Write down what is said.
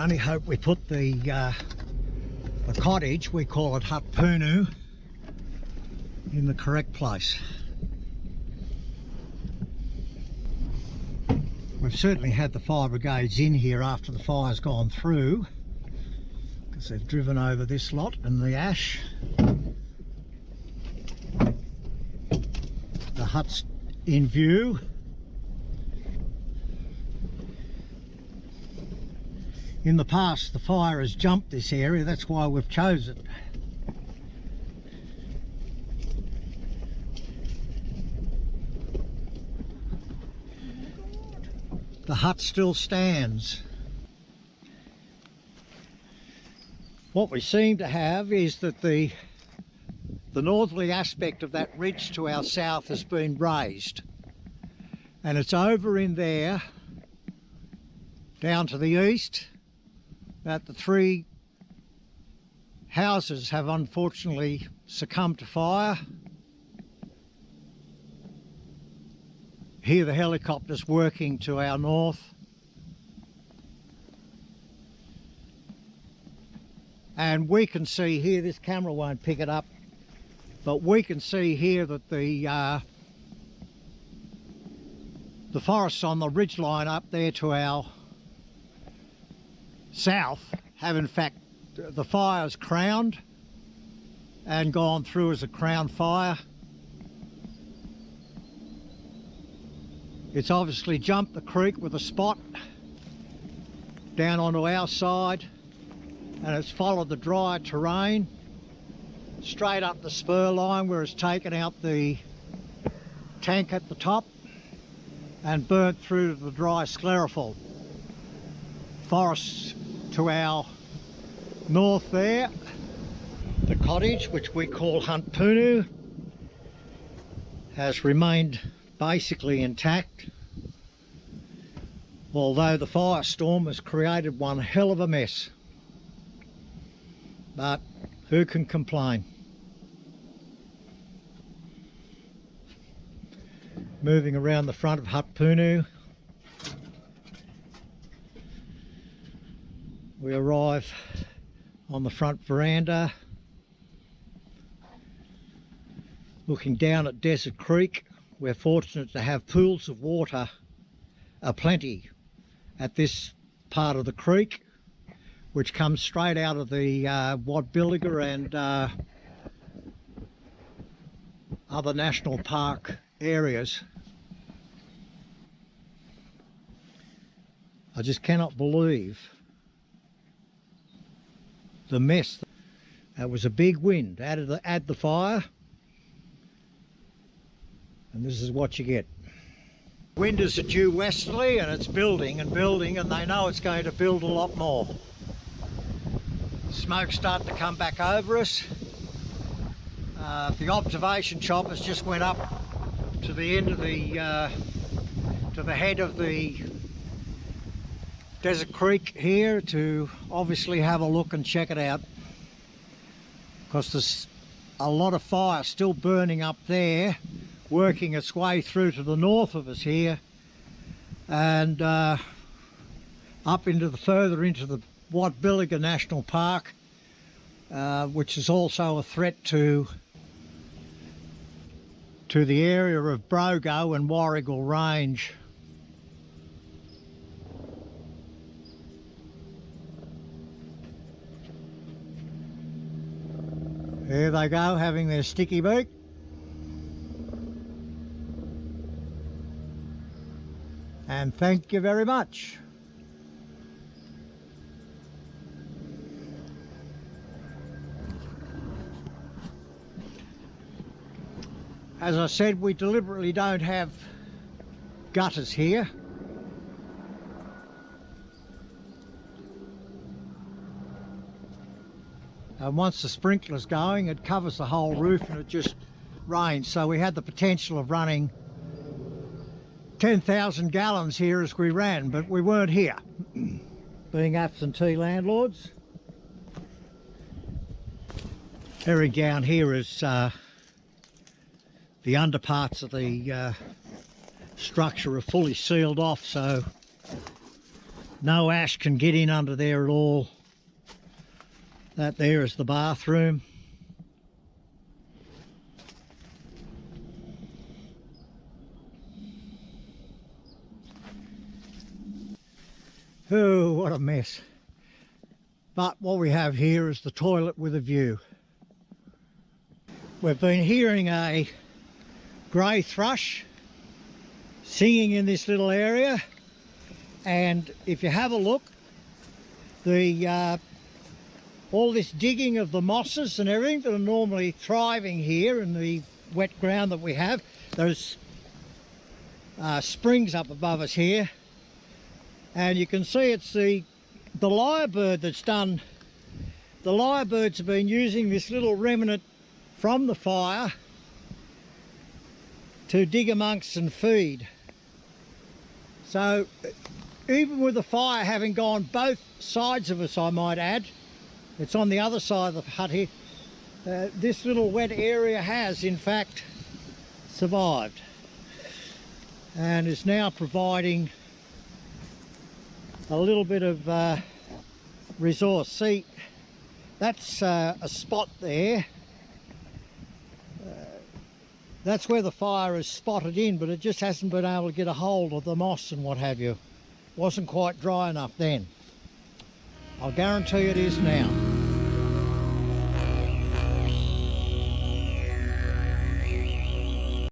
only hope we put the cottage, we call it Hut Punu, in the correct place. We've certainly had the fire brigades in here after the fire's gone through, because they've driven over this lot and the ash. The hut's in view. In the past the fire has jumped this area, that's why we've chosen it. The hut still stands. What we seem to have is that the northerly aspect of that ridge to our south has been raised, and it's over in there down to the east that the three houses have unfortunately succumbed to fire. Here the helicopter's working to our north, and we can see here, this camera won't pick it up, but we can see here that the forests on the ridgeline up there to our south have in fact, the fire's crowned and gone through as a crown fire. It's obviously jumped the creek with a spot down onto our side, and it's followed the dry terrain straight up the spur line where it's taken out the tank at the top and burnt through to the dry sclerophyll. Forests to our north there. The cottage, which we call Hut Punu, has remained basically intact, although the firestorm has created one hell of a mess. But who can complain? Moving around the front of Hut Punu, we arrive on the front veranda, looking down at Desert Creek. We're fortunate to have pools of water aplenty at this part of the creek, which comes straight out of the Wadbilliga and other national park areas. I just cannot believe the mess. That was a big wind. Add the fire, and this is what you get. Wind is due westerly, and it's building and building, and they know it's going to build a lot more. Smoke's starting to come back over us. The observation choppers just went up to the end of to the head of the Desert Creek here to obviously have a look and check it out, because there's a lot of fire still burning up there, working its way through to the north of us here, and up into the further into the Wadbilliga National Park, which is also a threat to the area of Brogo and Warrigal Range. There they go, having their sticky beak. And thank you very much. As I said, we deliberately don't have gutters here. And once the sprinkler's going, it covers the whole roof and it just rains. So we had the potential of running 10,000 gallons here as we ran, but we weren't here, being absentee landlords. Everything down here is the underparts of the structure are fully sealed off, so No ash can get in under there at all. That there is the bathroom. Oh, what a mess. But what we have here is the toilet with a view. We've been hearing a grey thrush singing in this little area, and if you have a look, the all this digging of the mosses and everything that are normally thriving here in the wet ground that we have, those springs up above us here, and you can see it's the lyrebird that's done. The lyrebirds have been using this little remnant from the fire to dig amongst and feed. So even with the fire having gone both sides of us, I might add, it's on the other side of the hut here, this little wet area has in fact survived and is now providing a little bit of resource. See, that's a spot there. That's where the fire is spotted in, but it just hasn't been able to get a hold of the moss and what have you. Wasn't quite dry enough then. I'll guarantee it is now.